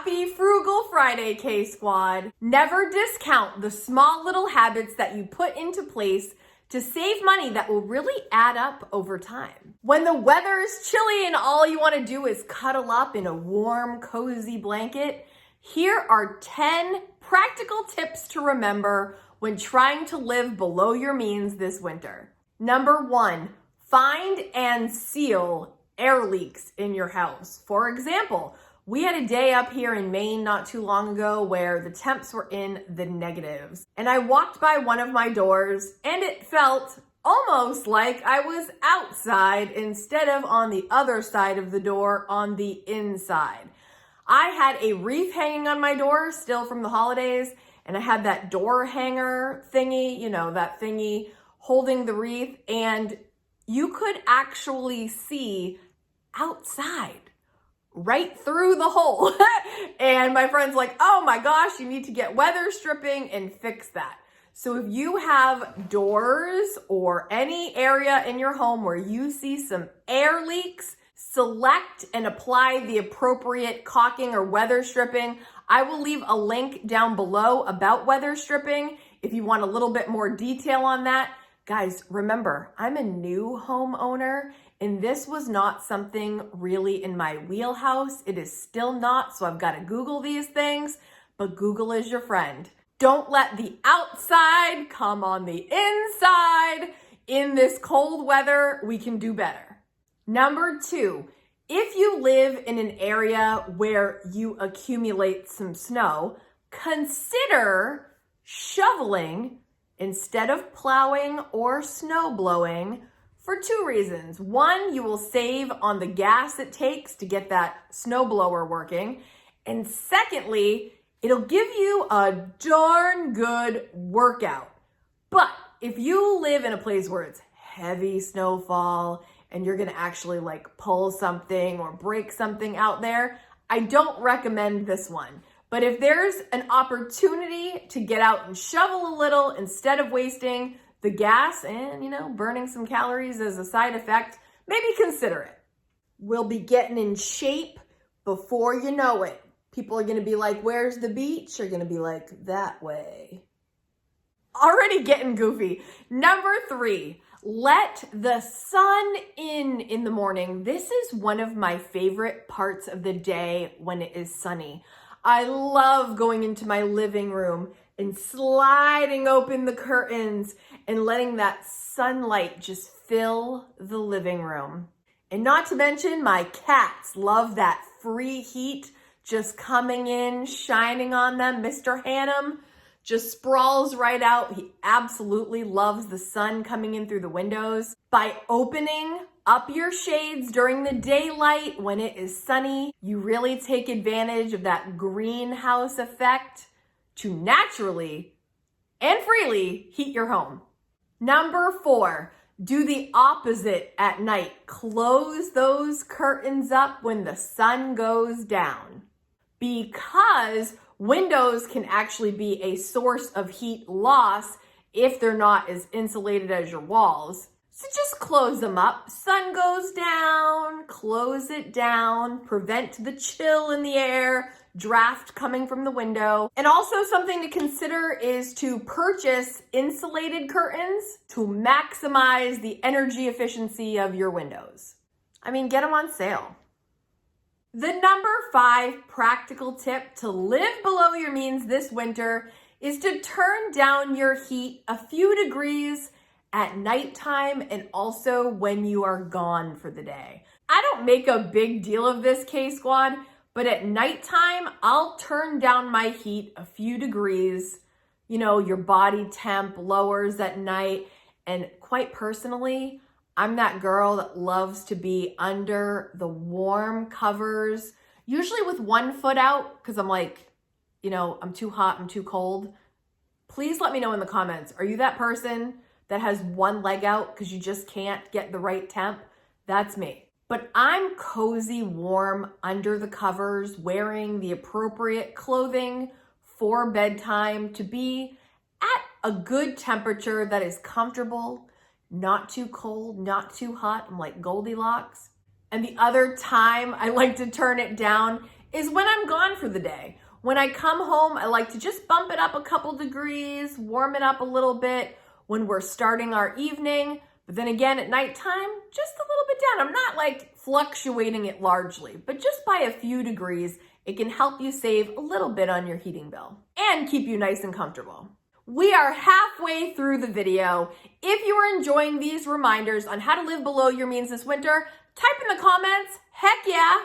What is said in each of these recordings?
Happy Frugal Friday, K-Squad. Never discount the small little habits that you put into place to save money that will really add up over time. When the weather is chilly and all you want to do is cuddle up in a warm, cozy blanket, here are 10 practical tips to remember when trying to live below your means this winter. Number 1, find and seal air leaks in your house. For example, we had a day up here in Maine not too long ago where the temps were in the negatives. And I walked by one of my doors and it felt almost like I was outside instead of on the other side of the door on the inside. I had a wreath hanging on my door still from the holidays, and I had that door hanger thingy, that thingy holding the wreath, and you could actually see outside right through the hole. And my friend's like, oh my gosh, you need to get weather stripping and fix that. So if you have doors or any area in your home where you see some air leaks, select and apply the appropriate caulking or weather stripping. I will leave a link down below about weather stripping if you want a little bit more detail on that. Guys, remember, I'm a new homeowner and this was not something really in my wheelhouse. It is still not, so I've got to Google these things, but Google is your friend. Don't let the outside come on the inside. In this cold weather, we can do better. Number 2, if you live in an area where you accumulate some snow, consider shoveling instead of plowing or snow blowing for 2 reasons. 1, you will save on the gas it takes to get that snow blower working. And secondly, it'll give you a darn good workout. But if you live in a place where it's heavy snowfall and you're gonna actually pull something or break something out there, I don't recommend this one. But if there's an opportunity to get out and shovel a little instead of wasting the gas and, burning some calories as a side effect, maybe consider it. We'll be getting in shape before you know it. People are gonna be like, where's the beach? You're gonna be like, that way. Already getting goofy. Number 3, let the sun in the morning. This is one of my favorite parts of the day when it is sunny. I love going into my living room and sliding open the curtains and letting that sunlight just fill the living room. And not to mention, my cats love that free heat just coming in, shining on them. Mr. Hannum just sprawls right out. He absolutely loves the sun coming in through the windows. By opening up your shades during the daylight when it is sunny, you really take advantage of that greenhouse effect to naturally and freely heat your home. Number 4, do the opposite at night. Close those curtains up when the sun goes down, because windows can actually be a source of heat loss if they're not as insulated as your walls. So just close them up. Sun goes down, close it down, prevent the chill in the air, draft coming from the window. And also something to consider is to purchase insulated curtains to maximize the energy efficiency of your windows. Get them on sale. The number 5 practical tip to live below your means this winter is to turn down your heat a few degrees at nighttime and also when you are gone for the day. I don't make a big deal of this, K-Squad, but at nighttime, I'll turn down my heat a few degrees. Your body temp lowers at night. And quite personally, I'm that girl that loves to be under the warm covers, usually with one foot out, because I'm like, I'm too hot, I'm too cold. Please let me know in the comments. Are you that person that has one leg out because you just can't get the right temp? That's me. But I'm cozy, warm, under the covers, wearing the appropriate clothing for bedtime to be at a good temperature that is comfortable, not too cold, not too hot. I'm like Goldilocks. And the other time I like to turn it down is when I'm gone for the day. When I come home, I like to just bump it up a couple degrees, warm it up a little bit when we're starting our evening. But then again, at nighttime, just a little bit down. I'm not like fluctuating it largely, but just by a few degrees, it can help you save a little bit on your heating bill and keep you nice and comfortable. We are halfway through the video. If you are enjoying these reminders on how to live below your means this winter, type in the comments, heck yeah.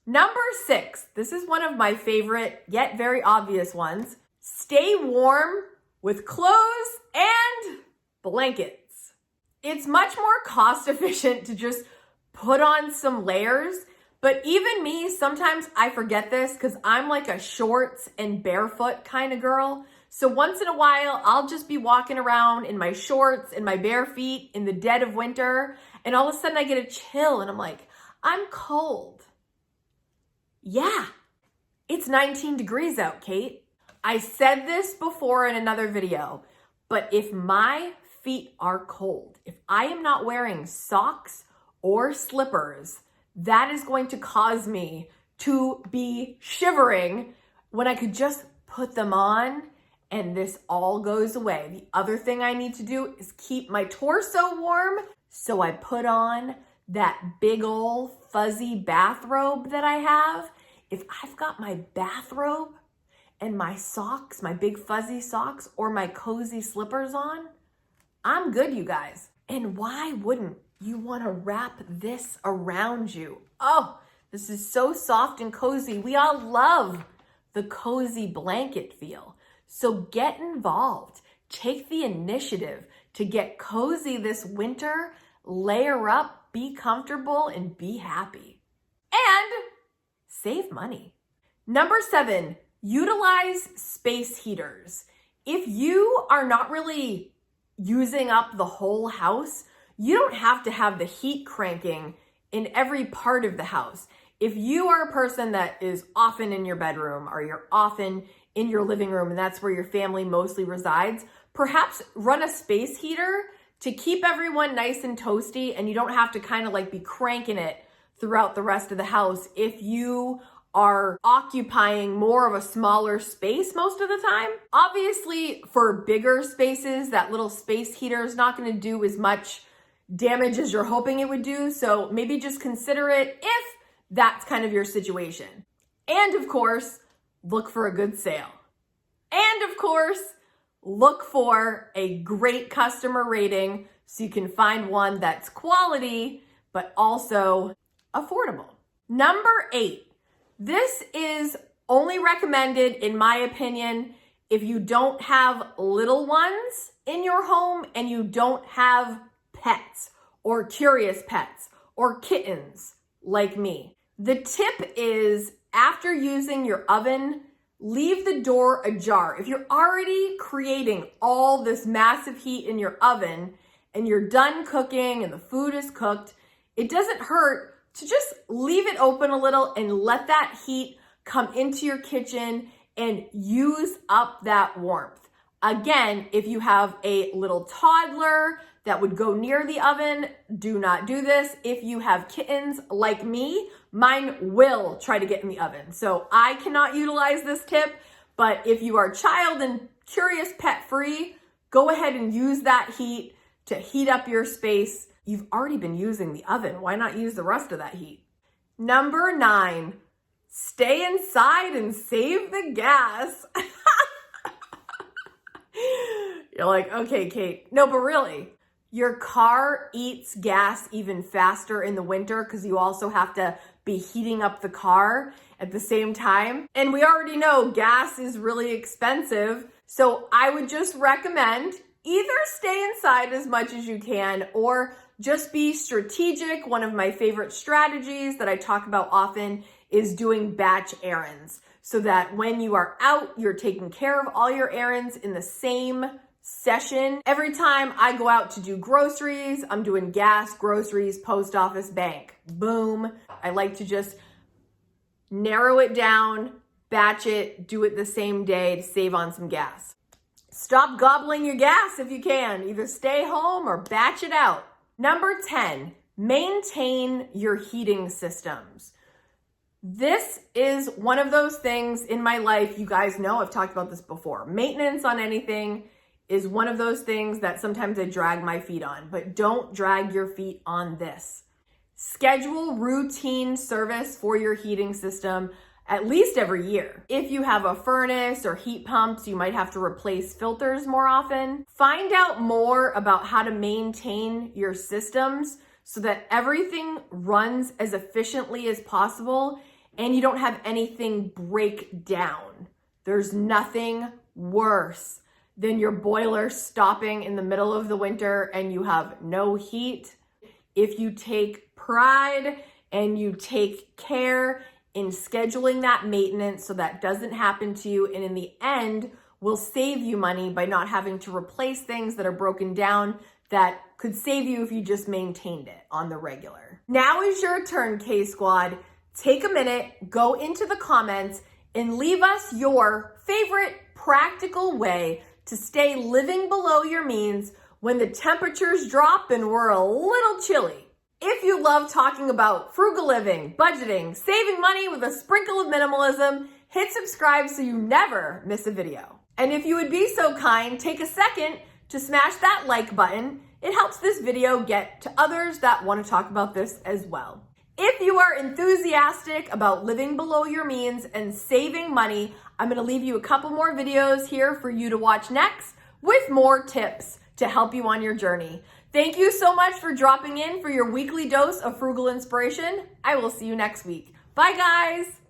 Number 6, this is one of my favorite yet very obvious ones. Stay warm with clothes and blankets. It's much more cost efficient to just put on some layers, but even me, sometimes I forget this because I'm like a shorts and barefoot kind of girl. So once in a while, I'll just be walking around in my shorts and my bare feet in the dead of winter, and all of a sudden I get a chill and I'm like, I'm cold. Yeah, it's 19 degrees out, Kate. I said this before in another video, but if my feet are cold, if I am not wearing socks or slippers, that is going to cause me to be shivering when I could just put them on and this all goes away. The other thing I need to do is keep my torso warm, so I put on that big old fuzzy bathrobe that I have. If I've got my bathrobe and my socks, my big fuzzy socks, or my cozy slippers on, I'm good, you guys. And why wouldn't you want to wrap this around you? Oh, this is so soft and cozy. We all love the cozy blanket feel. So get involved. Take the initiative to get cozy this winter, layer up, be comfortable, and be happy. And save money. Number 7, utilize space heaters. If you are not really using up the whole house, you don't have to have the heat cranking in every part of the house. If you are a person that is often in your bedroom or you're often in your living room and that's where your family mostly resides, perhaps run a space heater to keep everyone nice and toasty and you don't have to kind of like be cranking it throughout the rest of the house if you are occupying more of a smaller space most of the time. Obviously, for bigger spaces, that little space heater is not going to do as much damage as you're hoping it would do. So maybe just consider it if that's kind of your situation. And of course, look for a good sale. And of course, look for a great customer rating so you can find one that's quality, but also affordable. Number 8, this is only recommended, in my opinion, if you don't have little ones in your home and you don't have pets or curious pets or kittens like me. The tip is, after using your oven, leave the door ajar. If you're already creating all this massive heat in your oven and you're done cooking and the food is cooked, it doesn't hurt to just leave it open a little and let that heat come into your kitchen and use up that warmth. Again, if you have a little toddler that would go near the oven, do not do this. If you have kittens like me, mine will try to get in the oven. So I cannot utilize this tip, but if you are child and curious pet free, go ahead and use that heat to heat up your space. You've already been using the oven. Why not use the rest of that heat? Number 9, stay inside and save the gas. You're like, okay, Kate. No, but really, your car eats gas even faster in the winter because you also have to be heating up the car at the same time. And we already know gas is really expensive. So I would just recommend either stay inside as much as you can or just be strategic. One of my favorite strategies that I talk about often is doing batch errands so that when you are out, you're taking care of all your errands in the same session. Every time I go out to do groceries, I'm doing gas, groceries, post office, bank. Boom. I like to just narrow it down, batch it, do it the same day to save on some gas. Stop gobbling your gas if you can. Either stay home or batch it out. Number 10, maintain your heating systems. This is one of those things in my life, you guys know, I've talked about this before. Maintenance on anything is one of those things that sometimes I drag my feet on, but don't drag your feet on this. Schedule routine service for your heating system at least every year. If you have a furnace or heat pumps, you might have to replace filters more often. Find out more about how to maintain your systems so that everything runs as efficiently as possible and you don't have anything break down. There's nothing worse than your boiler stopping in the middle of the winter and you have no heat. If you take pride and you take care in scheduling that maintenance so that doesn't happen to you, and in the end will save you money by not having to replace things that are broken down that could save you if you just maintained it on the regular. Now is your turn, K-Squad. Take a minute, go into the comments, and leave us your favorite practical way to stay living below your means when the temperatures drop and we're a little chilly. If you love talking about frugal living, budgeting, saving money with a sprinkle of minimalism, hit subscribe so you never miss a video. And if you would be so kind, take a second to smash that like button. It helps this video get to others that want to talk about this as well. If you are enthusiastic about living below your means and saving money, I'm going to leave you a couple more videos here for you to watch next with more tips to help you on your journey. Thank you so much for dropping in for your weekly dose of frugal inspiration. I will see you next week. Bye, guys.